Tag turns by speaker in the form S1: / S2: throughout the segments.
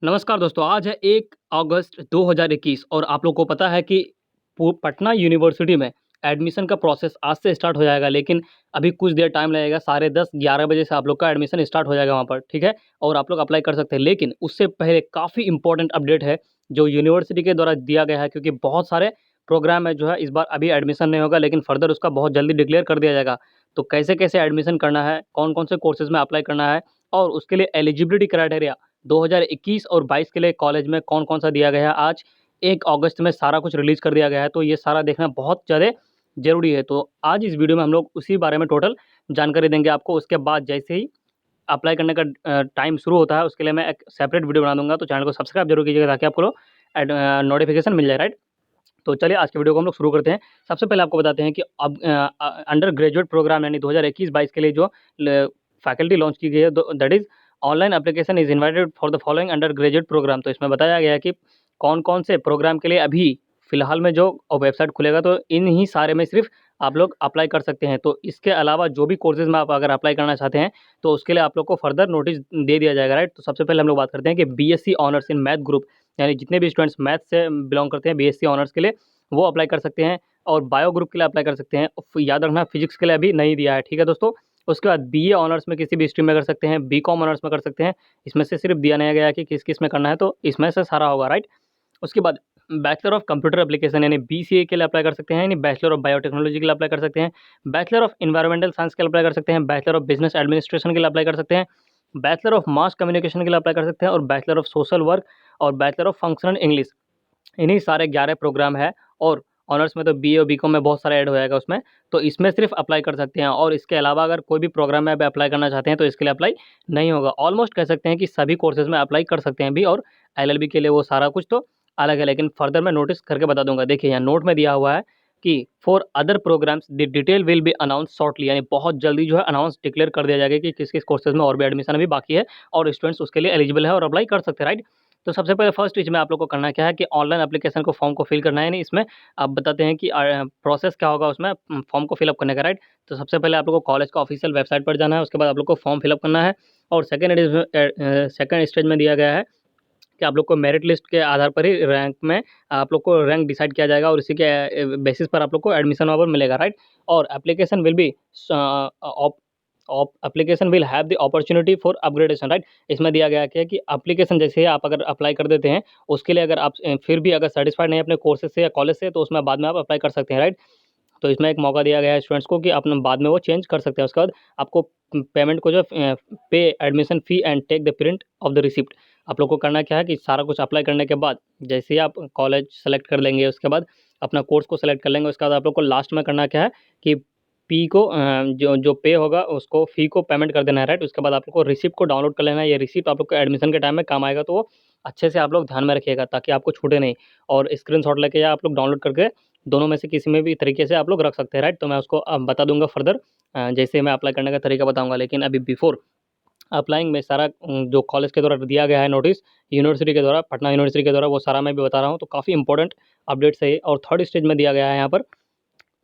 S1: नमस्कार दोस्तों, आज है 1 अगस्त 2021 और आप लोग को पता है कि पटना यूनिवर्सिटी में एडमिशन का प्रोसेस आज से स्टार्ट हो जाएगा, लेकिन अभी कुछ देर टाइम लगेगा। साढ़े 10-11 बजे से आप लोग का एडमिशन स्टार्ट हो जाएगा वहाँ पर, ठीक है? और आप लोग अप्लाई कर सकते हैं। लेकिन उससे पहले काफ़ी इंपॉर्टेंट अपडेट है जो यूनिवर्सिटी के द्वारा दिया गया है, क्योंकि बहुत सारे प्रोग्राम है जो है इस बार अभी एडमिशन नहीं होगा, लेकिन फर्दर उसका बहुत जल्दी डिक्लेयर कर दिया जाएगा। तो कैसे-कैसे एडमिशन करना है, कौन-कौन से कोर्सेज़ में अप्लाई करना है और उसके लिए एलिजिबिलिटी क्राइटेरिया 2021 और 22 के लिए कॉलेज में कौन-कौन सा दिया गया है, आज 1 अगस्त में सारा कुछ रिलीज़ कर दिया गया है, तो ये सारा देखना बहुत ज़्यादा ज़रूरी है। तो आज इस वीडियो में हम लोग उसी बारे में टोटल जानकारी देंगे आपको। उसके बाद जैसे ही अप्लाई करने का टाइम शुरू होता है, उसके लिए मैं एक सेपरेट वीडियो बना दूँगा, तो चैनल को सब्सक्राइब ज़रूर कीजिएगा ताकि आपको नोटिफ़िकेशन मिल जाए, राइट? तो चलिए आज के वीडियो को हम लोग शुरू करते हैं। सबसे पहले आपको बताते हैं कि अब अंडर ग्रेजुएट प्रोग्राम यानी 2021-22 के लिए जो ल फैकल्टी लॉन्च की गई है, दो that is online application is invited for the following undergraduate program. तो इसमें बताया गया है कि कौन-कौन से प्रोग्राम के लिए अभी फ़िलहाल में जो वेबसाइट खुलेगा, तो इन ही सारे में सिर्फ़ आप लोग अप्लाई कर सकते हैं। तो इसके अलावा जो भी कोर्सेज़ में आप अगर अप्लाई करना चाहते हैं, तो उसके लिए आप लोग को फर्दर नोटिस दे दिया जाएगा, राइट? तो सबसे पहले हम लोग बात करते हैं कि BSc honours in math group, यानी जितने भी स्टूडेंट्स मैथ से बिलॉन्ग करते हैं बीएससी ऑनर्स के लिए, वो अप्लाई कर सकते हैं और बायो ग्रुप के लिए अप्लाई कर सकते हैं। याद रखना फिज़िक्स के लिए अभी नहीं दिया है, ठीक है दोस्तों? उसके बाद बीए ऑनर्स में किसी भी स्ट्रीम में कर सकते हैं, बीकॉम ऑनर्स में कर सकते हैं। इसमें से सिर्फ़ दिया नहीं गया है कि किस-किस में करना है, तो इसमें से सारा होगा, राइट? उसके बाद बैचलर ऑफ कंप्यूटर एप्लीकेशन यानी बीसीए के लिए अप्लाई कर सकते हैं, यानी बैचलर ऑफ बायोटेक्नोलॉजी के लिए अप्लाई कर सकते हैं, बैचलर ऑफ एनवायरमेंटल साइंस के लिए अप्लाई कर सकते हैं, बैचलर ऑफ बिज़नेस एडमिनिस्ट्रेशन के लिए अप्लाई कर सकते हैं, बैचलर ऑफ मास कम्युनिकेशन के लिए अप्लाई कर सकते हैं और बैचलर ऑफ सोशल वर्क और बैचलर ऑफ फंक्शनल इंग्लिश। इन्हीं सारे 11 प्रोग्राम है और ऑनर्स में तो बीए और बीकॉम में बहुत सारा ऐड हो जाएगा उसमें, तो इसमें सिर्फ अप्लाई कर सकते हैं और इसके अलावा अगर कोई भी प्रोग्राम में आप अप्लाई करना चाहते हैं, तो इसके लिए अप्लाई नहीं होगा। ऑलमोस्ट कह सकते हैं कि सभी कोर्सेज़ में अप्लाई कर सकते हैं अभी और एलएलबी के लिए वो सारा कुछ तो अलग है, लेकिन फर्दर मैं नोटिस करके बता दूँगा। देखिए यहाँ नोट में दिया हुआ है कि for other programs the detail will be announce shortly, यानी बहुत जल्दी जो है अनाउंस डिक्लेयर कर दिया जाएगा कि किस-किस कोर्सेज़ में और भी एडमिशन अभी बाकी है और स्टूडेंट्स उसके लिए एलिजिबल है और अप्लाई कर सकते हैं, राइट? तो सबसे पहले फर्स्ट इसमें आप लोग को करना क्या है कि ऑनलाइन एप्लीकेशन को फॉर्म को फिल करना है, यानी इसमें आप बताते हैं कि प्रोसेस क्या होगा उसमें फॉर्म को फिलअप करने का, राइट? तो सबसे पहले आप लोग को कॉलेज का ऑफिशियल वेबसाइट पर जाना है, उसके बाद आप लोग को फॉर्म फिलअप करना है और सेकंड स्टेज में दिया गया है कि आप लोग को मेरिट लिस्ट के आधार पर ही रैंक में आप लोग को रैंक डिसाइड किया जाएगा और इसी के बेसिस पर आप लोग को एडमिशन वहाँ पर मिलेगा, राइट? और application will be application will have the opportunity for upgradation, right? इसमें दिया गया क्या है कि एप्लीकेशन जैसे ही आप अगर अप्लाई कर देते हैं, उसके लिए अगर आप फिर भी अगर सैटिस्फाइड नहीं है अपने कोर्सेज से या कॉलेज से, तो उसमें बाद में आप अप्लाई कर सकते हैं, राइट? तो इसमें एक मौका दिया गया है स्टूडेंट्स को कि अपना बाद में वो चेंज कर सकते हैं। उसके बाद आपको पेमेंट को जो pay admission fee and take the print of the receipt. आप लोग को करना क्या है कि सारा कुछ अप्लाई करने के बाद जैसे ही आप कॉलेज सेलेक्ट कर लेंगे, उसके बाद अपना कोर्स को सेलेक्ट कर लेंगे, उसके बाद आप लोग को लास्ट में करना क्या है कि फ़ी को जो जो पे होगा उसको फ़ी को पेमेंट कर देना है, राइट? उसके बाद आप लोग को रिसिप्ट को डाउनलोड कर लेना है। ये रिसिप्ट आप लोग को एडमिशन के टाइम में काम आएगा, तो वो अच्छे से आप लोग ध्यान में रखिएगा ताकि आपको छूटे नहीं और स्क्रीनशॉट लेके या आप लोग डाउनलोड करके दोनों में से किसी में भी तरीके से आप लोग रख सकते हैं, राइट? तो मैं उसको बता दूँगा फर्दर जैसे मैं अप्लाई करने का तरीका बताऊँगा। लेकिन अभी बिफ़ोर अप्लाइंग में सारा जो कॉलेज के द्वारा दिया गया है नोटिस, यूनिवर्सिटी के द्वारा, पटना यूनिवर्सिटी के द्वारा, वो सारा मैं भी बता रहा हूँ। तो काफ़ी इंपॉर्टेंट अपडेट्स है ये और थर्ड स्टेज में दिया गया है यहाँ पर।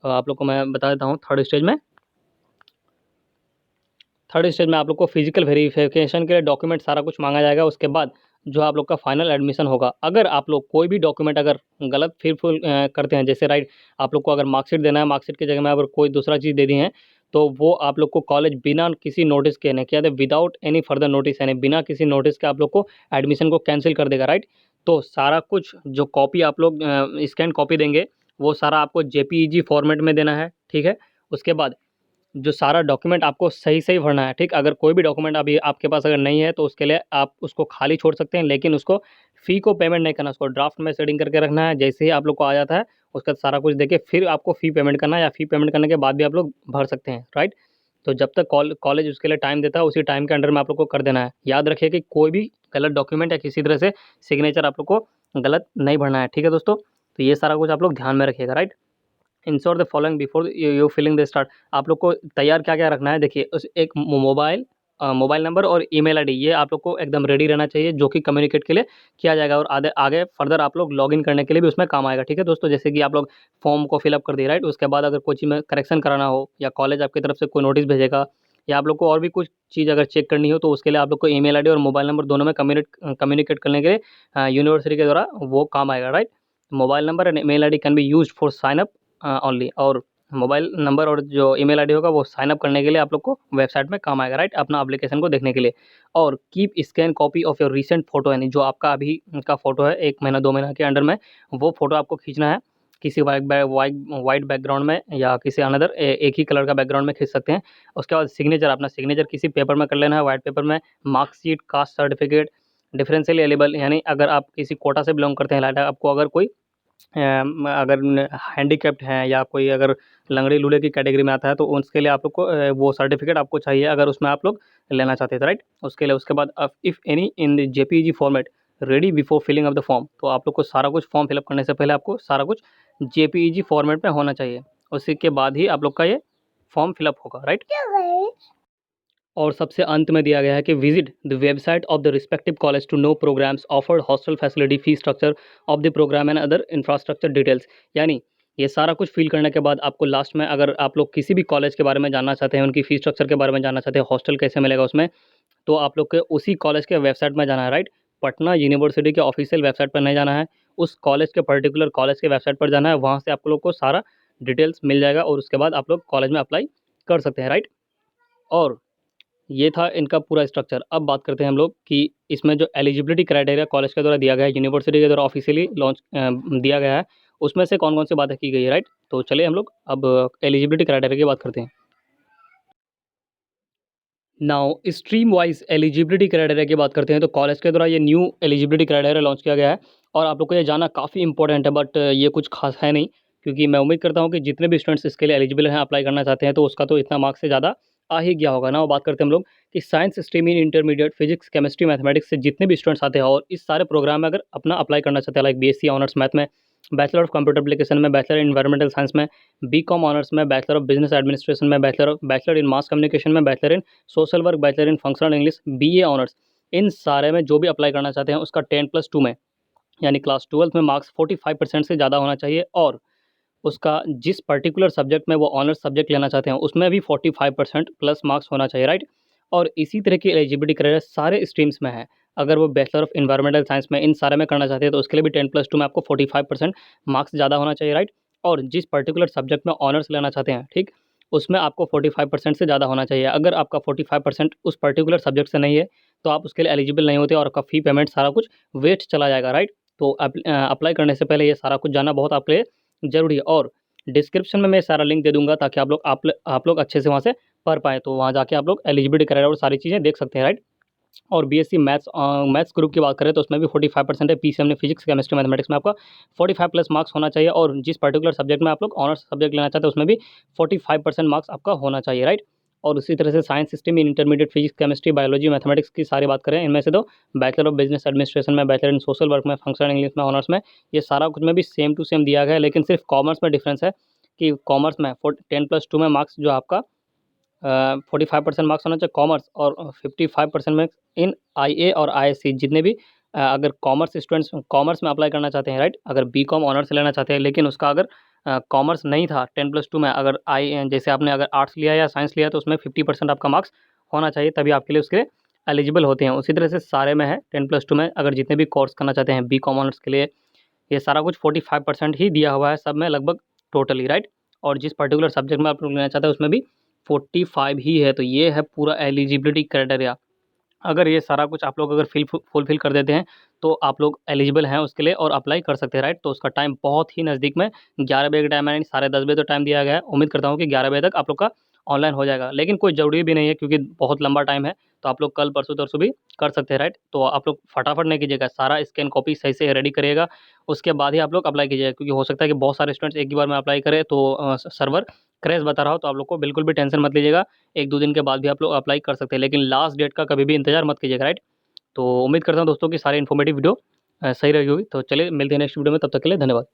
S1: आप लोग को मैं बता देता हूँ थर्ड स्टेज में आप लोग को फिजिकल वेरिफिकेशन के लिए डॉक्यूमेंट सारा कुछ माँगा जाएगा। उसके बाद जो आप लोग का फाइनल एडमिशन होगा। अगर आप लोग कोई भी डॉक्यूमेंट अगर गलत फिल करते हैं, जैसे राइट आप लोग को अगर मार्कशीट देना है, मार्कशीट की जगह में अगर कोई दूसरा चीज़ दे दी है, तो वो आप लोग को कॉलेज बिना किसी नोटिस के यानी क्या है विदाउट एनी फर्दर नोटिस, यानी बिना किसी नोटिस के आप लोग को एडमिशन को कैंसिल कर देगा, राइट? तो सारा कुछ जो कॉपी आप लोग स्कैन कॉपी देंगे, वो सारा आपको जेपीईजी फॉर्मेट में देना है, ठीक है? उसके बाद जो सारा डॉक्यूमेंट आपको सही-सही भरना है, ठीक? अगर कोई भी डॉक्यूमेंट अभी आपके पास अगर नहीं है, तो उसके लिए आप उसको खाली छोड़ सकते हैं, लेकिन उसको फ़ी को पेमेंट नहीं करना, उसको ड्राफ्ट में सेटिंग करके रखना है। जैसे ही आप लोग को आ जाता है, उसका सारा कुछ देके फिर आपको फ़ी पेमेंट करना है या फ़ी पेमेंट करने के बाद भी आप लोग भर सकते हैं, राइट? तो जब तक कॉलेज उसके लिए टाइम देता है, उसी टाइम के अंडर में आप लोग को कर देना है। याद रखिए कि कोई भी गलत डॉक्यूमेंट या किसी तरह से सिग्नेचर आप लोग को गलत नहीं भरना है, ठीक है दोस्तों? तो ये सारा कुछ आप लोग ध्यान में रखिएगा, right? Ensure the following before you feeling the start. आप लोग को तैयार क्या-क्या रखना है, देखिए उस एक मोबाइल नंबर और ईमेल आईडी, ये आप लोग को एकदम रेडी रहना चाहिए, जो कि कम्युनिकेट के लिए किया जाएगा और आगे आगे फर्दर आप लोग लॉगिन करने के लिए भी उसमें काम आएगा, ठीक है दोस्तों? जैसे कि आप लोग फॉर्म को फिलअप कर दिए, राइट? उसके बाद अगर कोई चीज़ में करेक्शन कराना हो या कॉलेज आपकी तरफ से कोई नोटिस भेजेगा या आप लोग को और भी कुछ चीज़ अगर चेक करनी हो तो उसके लिए आप लोग को ईमेल आईडी और मोबाइल नंबर दोनों में कम्युनिकेट करने के लिए यूनिवर्सिटी के द्वारा वो काम आएगा, right. Mobile number and email ID can be used for sign up only, और मोबाइल नंबर और जो ईमेल आईडी होगा वो साइन अप करने के लिए आप लोग को वेबसाइट में काम आएगा, राइट, अपना एप्लीकेशन को देखने के लिए। और keep scan copy of your recent photo, यानी जो आपका अभी का फोटो है 1 महीना 2 महीना के अंडर में, वो फोटो आपको खींचना है किसी वाइट बैकग्राउंड में या किसी अनदर एक ही कलर का बैकग्राउंड में खींच सकते हैं। उसके बाद सिग्नेचर, अपना सिग्नेचर किसी पेपर में कर लेना है, वाइट पेपर में। Marksheet, caste certificate, differential eligible, यानी अगर आप किसी कोटा से बिलोंग करते हैं, लाइक आपको अगर कोई अगर हैंडीकैप्ड हैं या कोई अगर लंगड़े लूले की कैटेगरी में आता है तो उसके लिए आप लोग को वो सर्टिफिकेट आपको चाहिए, अगर उसमें आप लोग लेना चाहते हैं तो, राइट। उसके लिए उसके बाद if any in the JPEG format ready before filling of the form, तो आप लोग को सारा कुछ फॉर्म फिलअप करने से पहले आपको सारा कुछ जेपीईजी फॉर्मेट में होना चाहिए। उसी के बाद ही आप लोग का ये फॉर्म फिलअप होगा, राइट। और सबसे अंत में दिया गया है कि visit the website of the respective college to know programs offered, hostel facility, fee structure of the program and other infrastructure details. यानी ये सारा कुछ फिल करने के बाद आपको लास्ट में, अगर आप लोग किसी भी कॉलेज के बारे में जानना चाहते हैं, उनकी फी स्ट्रक्चर के बारे में जानना चाहते हैं, हॉस्टल कैसे मिलेगा उसमें, तो आप लोग के उसी कॉलेज के वेबसाइट में जाना है, राइट। पटना यूनिवर्सिटी के ऑफिशियल वेबसाइट पर नहीं जाना है, उस कॉलेज के पर्टिकुलर कॉलेज के वेबसाइट पर जाना है, वहाँ से आप लोग को सारा डिटेल्स मिल जाएगा और उसके बाद आप लोग कॉलेज में अप्लाई कर सकते हैं, राइट। और ये था इनका पूरा स्ट्रक्चर। अब बात करते हैं हम लोग कि इसमें जो एलिजिबिलिटी क्राइटेरिया कॉलेज के द्वारा दिया गया है, यूनिवर्सिटी के द्वारा ऑफिशियली लॉन्च दिया गया है, उसमें से कौन कौन सी बातें की गई है, राइट। तो चलिए हम लोग अब एलिजिबिलिटी क्राइटेरिया की बात करते हैं। Now stream wise eligibility criteria की बात करते हैं, तो कॉलेज के द्वारा ये न्यू एलिजिबिलिटी क्राइटेरिया लॉन्च किया गया है और आप लोग को ये जानना काफ़ी इंपॉर्टेंट है, बट ये कुछ खास है नहीं, क्योंकि मैं उम्मीद करता हूँ कि जितने भी स्टूडेंट्स इसके लिए एलिजिबल हैं, अप्लाई करना चाहते हैं, तो उसका तो इतना मार्क्स से ज़्यादा आ ही गया होगा ना। वो बात करते हैं हम लोग कि science stream in intermediate, physics, chemistry, mathematics से जितने भी स्टूडेंट्स आते हैं और इस सारे प्रोग्राम में अगर अपना अप्लाई करना चाहते हैं, लाइक बीएससी ऑनर्स मैथ में, बैचलर ऑफ कंप्यूटर एप्लीकेशन में, बैचलर इन एनवायरमेंटल साइंस में, बीकॉम ऑनर्स में, बैचलर ऑफ बिजनेस एडमिनिस्ट्रेशन में, बैचलर इन मास कम्युनिकेशन में, bachelor in social work, bachelor in functional English, BA honours, इन सारे में जो भी अप्लाई करना चाहते हैं उसका 10+2 में, यानी क्लास 12th में मार्क्स 45% से ज़्यादा होना चाहिए, और उसका जिस पर्टिकुलर सब्जेक्ट में वो ऑनर्स सब्जेक्ट लेना चाहते हैं उसमें भी 45% प्लस मार्क्स होना चाहिए, राइट। और इसी तरह की एलिजिबिलिटी क्राइटेरिया सारे स्ट्रीम्स में है। अगर वो बैचलर ऑफ एनवायरमेंटल साइंस में इन सारे में करना चाहते हैं तो उसके लिए भी 10+2 में आपको 45% मार्क्स ज़्यादा होना चाहिए, राइट। और जिस पर्टिकुलर सब्जेक्ट में ऑनर्स लेना चाहते हैं, ठीक, उसमें आपको 45% से ज़्यादा होना चाहिए। अगर आपका 45% उस पर्टिकुलर सब्जेक्ट से नहीं है तो आप उसके लिए एलिजिबल नहीं होते और आपका फ़ी पेमेंट सारा कुछ वेस्ट चला जाएगा, राइट। तो अप्लाई करने से पहले ये सारा कुछ जानना बहुत आपके लिए ज़रूरी है। और डिस्क्रिप्शन में मैं सारा लिंक दे दूँगा ताकि आप लोग अच्छे से वहाँ से पढ़ पाएँ, तो वहाँ जाके आप लोग एलिजिबिलिटी क्राइटेरिया और सारी चीज़ें देख सकते हैं, राइट। और बीएससी मैथ्स ग्रुप की बात करें तो उसमें भी 45% है। पीसीएम में फिजिक्स, केमिस्ट्री, मैथमेटिक्स में आपका 45 प्लस मार्क्स होना चाहिए, और जिस पर्टिकुलर सब्जेक्ट में आप लोग ऑनर्स सब्जेक्ट लेना चाहते हैं उसमें भी 45% मार्क्स आपका होना चाहिए, राइट। और उसी तरह से science system in intermediate, physics, chemistry, biology, mathematics की सारी बात करें, इनमें से तो बैचलर ऑफ बिजनेस एडमिनिस्ट्रेशन में, बैचलर इन सोशल वर्क में, फंक्शनल इंग्लिश में, ऑनर्स में, ये सारा कुछ में भी सेम टू सेम दिया गया है। लेकिन सिर्फ कॉमर्स में डिफरेंस है कि कॉमर्स में 10+2 में मार्क्स जो आपका 45% मार्क्स होना चाहिए कॉमर्स, और 55% में इन आईए और आईएससी, जितने भी अगर कॉमर्स स्टूडेंट्स कॉमर्स में अप्लाई करना चाहते हैं, राइट, अगर बीकॉम ऑनर्स लेना चाहते हैं लेकिन उसका अगर कॉमर्स नहीं था 10+2 में, अगर जैसे आपने अगर आर्ट्स लिया या साइंस लिया तो उसमें 50% आपका मार्क्स होना चाहिए, तभी आपके लिए उसके एलिजिबल होते हैं। उसी तरह से सारे में है 10+2 में, अगर जितने भी कोर्स करना चाहते हैं बीकॉम ऑनर्स के लिए, ये सारा कुछ 45% ही दिया हुआ है सब में लगभग टोटली, राइट। और जिस पर्टिकुलर सब्जेक्ट में आप लोग लेना चाहते हैं उसमें भी 45 ही है। तो ये है पूरा एलिजिबिलिटी क्राइटेरिया। अगर ये सारा कुछ आप लोग अगर फुलफ़िल कर देते हैं तो आप लोग एलिजिबल हैं उसके लिए और अप्लाई कर सकते हैं, राइट। तो उसका टाइम बहुत ही नज़दीक में 11 बजे का टाइम है, यानी 10:30 बजे तो टाइम दिया गया है। उम्मीद करता हूँ कि 11 बजे तक आप लोग का ऑनलाइन हो जाएगा, लेकिन कोई ज़रूरी भी नहीं है क्योंकि बहुत लंबा टाइम है, तो आप लोग कल परसों तरसों भी कर सकते हैं, राइट। तो आप लोग फटाफट नहीं कीजिएगा, सारा स्कैन कॉपी सही से रेडी करिएगा, उसके बाद ही आप लोग अप्लाई कीजिएगा, क्योंकि हो सकता है कि बहुत सारे स्टूडेंट्स एक ही बार में अप्लाई करें तो सर्वर क्रैश बता रहा हो। तो आप लोग को बिल्कुल भी टेंशन मत लीजिएगा, 1-2 दिन के बाद भी आप लोग अप्लाई कर सकते हैं, लेकिन लास्ट डेट का कभी भी इंतज़ार मत कीजिएगा, राइट। तो उम्मीद करता हूँ दोस्तों कि सारी इन्फॉर्मेटिव वीडियो सही रही होगी। तो चलिए मिलते हैं नेक्स्ट वीडियो में, तब तक के लिए धन्यवाद।